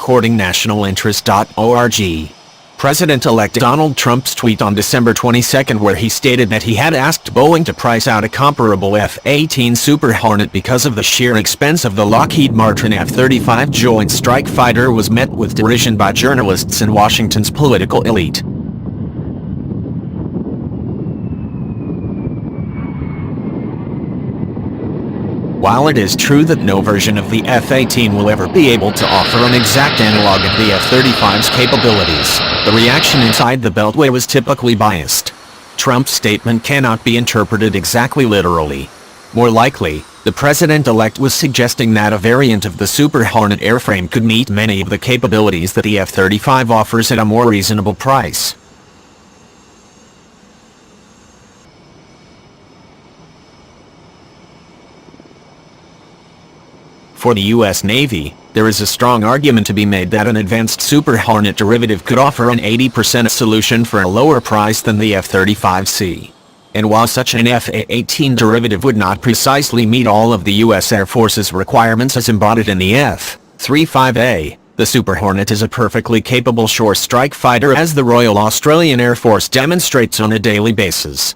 According nationalinterest.org. President-elect Donald Trump's tweet on December 22 where he stated that he had asked Boeing to price out a comparable F-18 Super Hornet because of the sheer expense of the Lockheed Martin F-35 Joint Strike Fighter was met with derision by journalists and Washington's political elite. While it is true that no version of the F-18 will ever be able to offer an exact analog of the F-35's capabilities, the reaction inside the Beltway was typically biased. Trump's statement cannot be interpreted exactly literally. More likely, the president-elect was suggesting that a variant of the Super Hornet airframe could meet many of the capabilities that the F-35 offers at a more reasonable price. For the U.S. Navy, there is a strong argument to be made that an advanced Super Hornet derivative could offer an 80% solution for a lower price than the F-35C. And while such an F-18 derivative would not precisely meet all of the U.S. Air Force's requirements as embodied in the F-35A, the Super Hornet is a perfectly capable shore strike fighter as the Royal Australian Air Force demonstrates on a daily basis.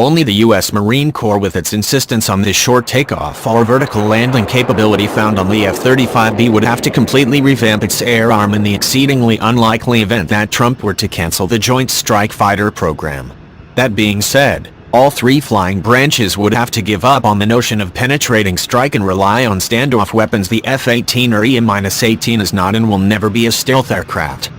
Only the U.S. Marine Corps, with its insistence on this short takeoff or vertical landing capability found on the F-35B, would have to completely revamp its air arm in the exceedingly unlikely event that Trump were to cancel the Joint Strike Fighter program. That being said, all three flying branches would have to give up on the notion of penetrating strike and rely on standoff weapons. The F-18 or E-18 is not and will never be a stealth aircraft.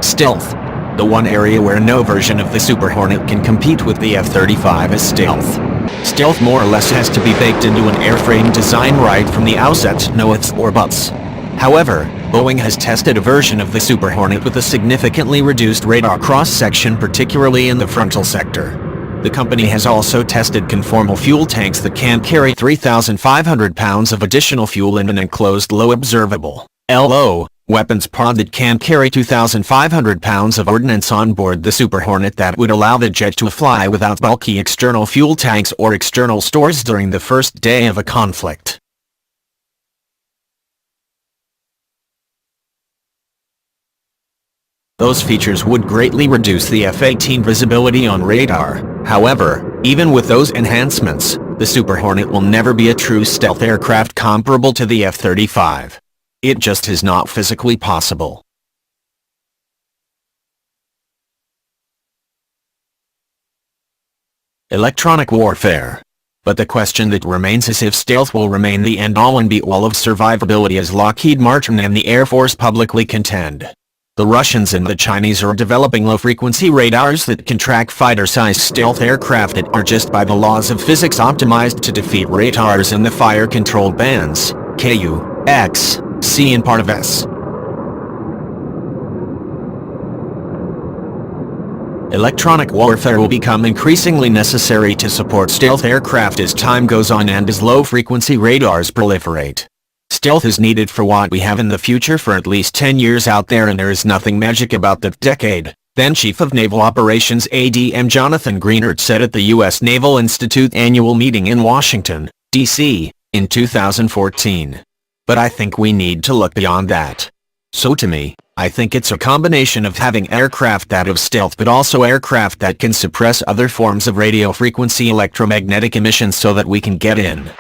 Stealth. The one area where no version of the Super Hornet can compete with the F-35 is stealth. Stealth more or less has to be baked into an airframe design right from the outset, no ifs or buts. However, Boeing has tested a version of the Super Hornet with a significantly reduced radar cross-section, particularly in the frontal sector. The company has also tested conformal fuel tanks that can carry 3,500 pounds of additional fuel in an enclosed low observable (LO) weapons pod that can carry 2,500 pounds of ordnance on board the Super Hornet that would allow the jet to fly without bulky external fuel tanks or external stores during the first day of a conflict. Those features would greatly reduce the F-18 visibility on radar. However, even with those enhancements, the Super Hornet will never be a true stealth aircraft comparable to the F-35. It just is not physically possible. Electronic warfare. But the question that remains is if stealth will remain the end-all and be-all of survivability, as Lockheed Martin and the Air Force publicly contend. The Russians and the Chinese are developing low-frequency radars that can track fighter-sized stealth aircraft that are just by the laws of physics optimized to defeat radars in the fire-controlled bands, Ku, X, C and part of S. Electronic warfare will become increasingly necessary to support stealth aircraft as time goes on and as low-frequency radars proliferate. Stealth is needed for what we have in the future for at least 10 years out there, and there is nothing magic about that decade, then Chief of Naval Operations ADM Jonathan Greenert said at the U.S. Naval Institute annual meeting in Washington, D.C., in 2014. But I think we need to look beyond that. So to me, I think it's a combination of having aircraft that have stealth but also aircraft that can suppress other forms of radio frequency electromagnetic emissions so that we can get in.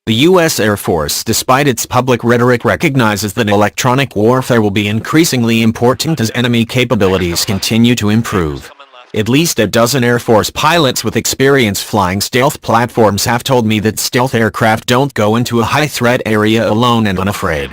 The U.S. Air Force, despite its public rhetoric, recognizes that electronic warfare will be increasingly important as enemy capabilities continue to improve. At least a dozen Air Force pilots with experience flying stealth platforms have told me that stealth aircraft don't go into a high-threat area alone and unafraid.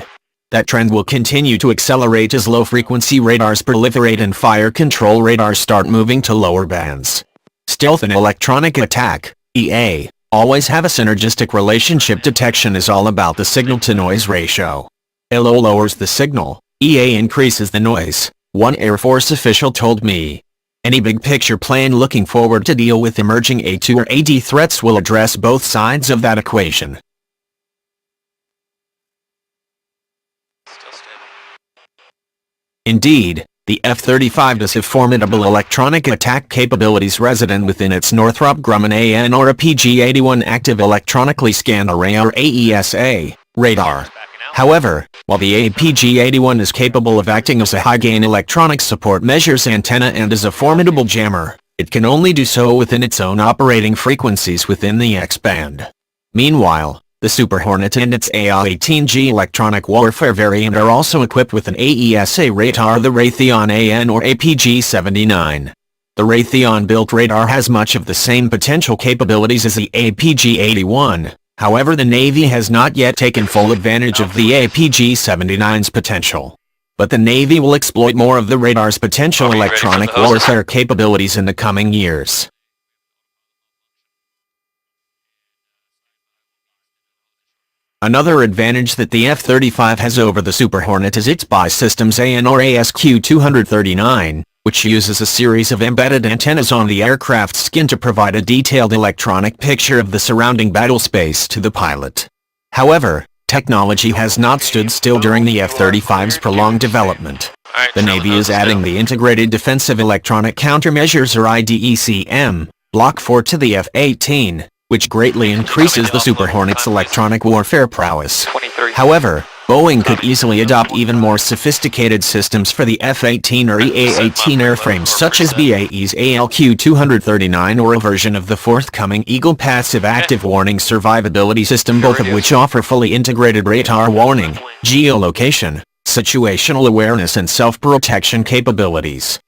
That trend will continue to accelerate as low-frequency radars proliferate and fire control radars start moving to lower bands. Stealth and electronic attack, EA, always have a synergistic relationship. Detection is all about the signal-to-noise ratio. LO lowers the signal, EA increases the noise, one Air Force official told me. Any big-picture plan looking forward to deal with emerging A2 or AD threats will address both sides of that equation. Indeed, the F-35 does have formidable electronic attack capabilities resident within its Northrop Grumman AN or a PG-81 active electronically scanned array or AESA radar. However, while the APG-81 is capable of acting as a high-gain electronic support measures antenna and is a formidable jammer, it can only do so within its own operating frequencies within the X-band. Meanwhile, the Super Hornet and its F-18G electronic warfare variant are also equipped with an AESA radar, the Raytheon AN or APG-79. The Raytheon-built radar has much of the same potential capabilities as the APG-81. However, the Navy has not yet taken full advantage of the APG-79's potential. But the Navy will exploit more of the radar's potential electronic warfare capabilities in the coming years. Another advantage that the F-35 has over the Super Hornet is its BI-Systems AN or ASQ-239, which uses a series of embedded antennas on the aircraft's skin to provide a detailed electronic picture of the surrounding battle space to the pilot. However, technology has not stood still during the F-35's prolonged development. The Navy is adding the Integrated Defensive Electronic Countermeasures or IDECM, Block 4 to the F-18, which greatly increases the Super Hornet's electronic warfare prowess. However, Boeing could easily adopt even more sophisticated systems for the F-18 or EA-18 airframes such as BAE's ALQ-239 or a version of the forthcoming Eagle Passive Active Warning Survivability System, both of which offer fully integrated radar warning, geolocation, situational awareness and self-protection capabilities.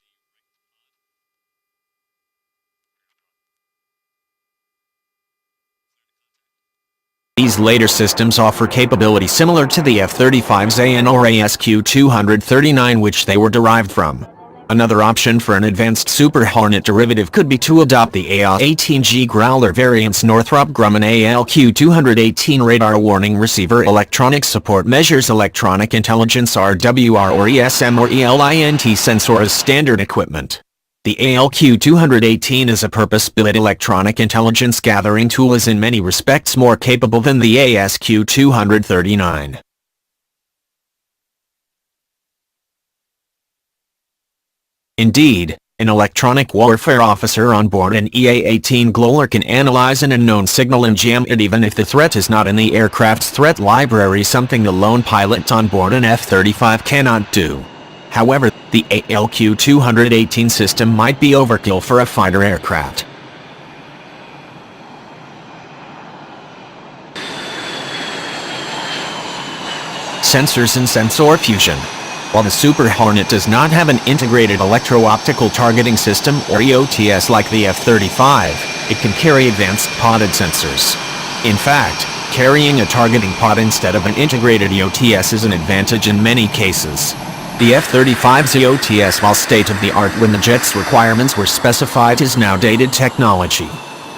These later systems offer capability similar to the F-35's AN or ASQ-239 which they were derived from. Another option for an advanced Super Hornet derivative could be to adopt the AL-18G Growler variant's Northrop Grumman ALQ-218 radar warning receiver electronic support measures electronic intelligence RWR or ESM or ELINT sensor as standard equipment. The ALQ-218 is a purpose-built electronic intelligence gathering tool is in many respects more capable than the ASQ-239. Indeed, an electronic warfare officer on board an EA-18 Growler can analyze an unknown signal and jam it even if the threat is not in the aircraft's threat library, something the lone pilot on board an F-35 cannot do. However, the ALQ-218 system might be overkill for a fighter aircraft. Sensors and sensor fusion. While the Super Hornet does not have an integrated electro-optical targeting system or EOTS like the F-35, it can carry advanced podded sensors. In fact, carrying a targeting pod instead of an integrated EOTS is an advantage in many cases. The F-35's EOTS, while state-of-the-art when the jet's requirements were specified, is now dated technology.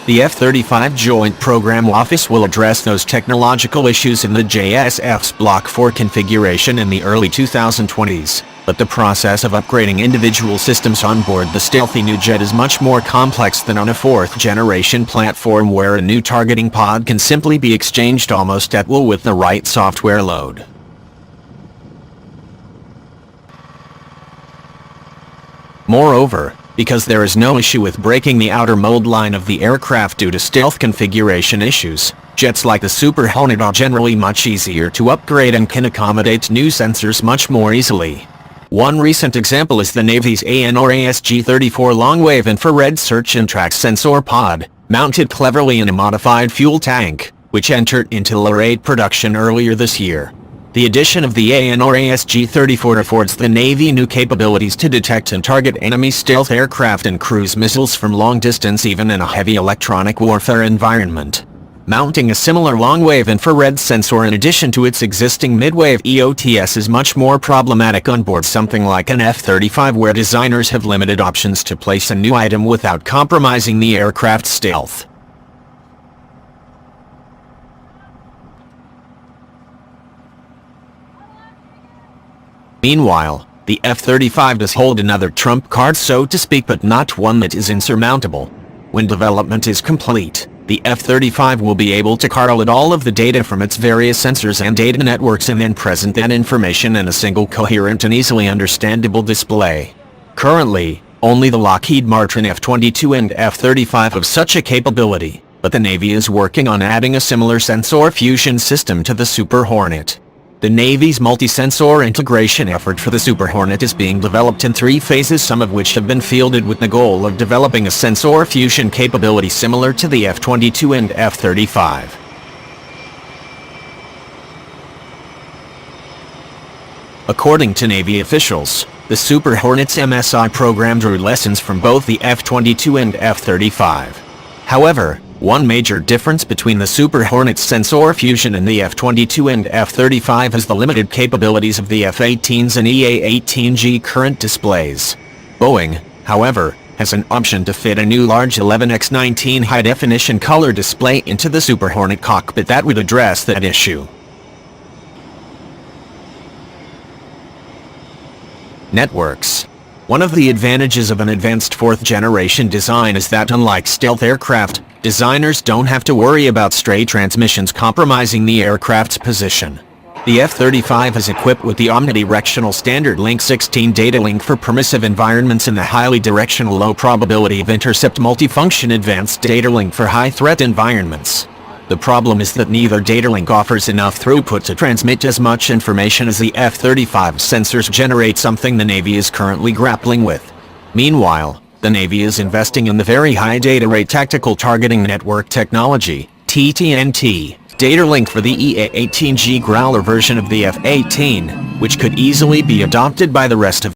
The F-35 Joint Program Office will address those technological issues in the JSF's Block 4 configuration in the early 2020s, but the process of upgrading individual systems on board the stealthy new jet is much more complex than on a fourth-generation platform where a new targeting pod can simply be exchanged almost at will with the right software load. Moreover, because there is no issue with breaking the outer mold line of the aircraft due to stealth configuration issues, jets like the Super Hornet are generally much easier to upgrade and can accommodate new sensors much more easily. One recent example is the Navy's AN or ASG-34 long-wave infrared search and track sensor pod, mounted cleverly in a modified fuel tank, which entered into low-rate production earlier this year. The addition of the AN/ASG-34 affords the Navy new capabilities to detect and target enemy stealth aircraft and cruise missiles from long distance even in a heavy electronic warfare environment. Mounting a similar long-wave infrared sensor in addition to its existing mid-wave EOTS is much more problematic on board something like an F-35 where designers have limited options to place a new item without compromising the aircraft's stealth. Meanwhile, the F-35 does hold another trump card so to speak, but not one that is insurmountable. When development is complete, the F-35 will be able to correlate all of the data from its various sensors and data networks and then present that information in a single coherent and easily understandable display. Currently, only the Lockheed Martin F-22 and F-35 have such a capability, but the Navy is working on adding a similar sensor fusion system to the Super Hornet. The Navy's multi-sensor integration effort for the Super Hornet is being developed in 3 phases, some of which have been fielded with the goal of developing a sensor fusion capability similar to the F-22 and F-35. According to Navy officials, the Super Hornet's MSI program drew lessons from both the F-22 and F-35. However, one major difference between the Super Hornet's sensor fusion and the F-22 and F-35 is the limited capabilities of the F-18's and EA-18G current displays. Boeing, however, has an option to fit a new large 11x19 high-definition color display into the Super Hornet cockpit that would address that issue. Networks. One of the advantages of an advanced 4th-generation design is that unlike stealth aircraft, designers don't have to worry about stray transmissions compromising the aircraft's position. The F-35 is equipped with the omnidirectional standard Link 16 data link for permissive environments and the highly directional low probability of intercept multifunction advanced data link for high-threat environments. The problem is that neither data link offers enough throughput to transmit as much information as the F-35 sensors generate, something the Navy is currently grappling with. Meanwhile, the Navy is investing in the Very High Data Rate Tactical Targeting Network Technology, TTNT, data link for the EA-18G Growler version of the F-18, which could easily be adopted by the rest of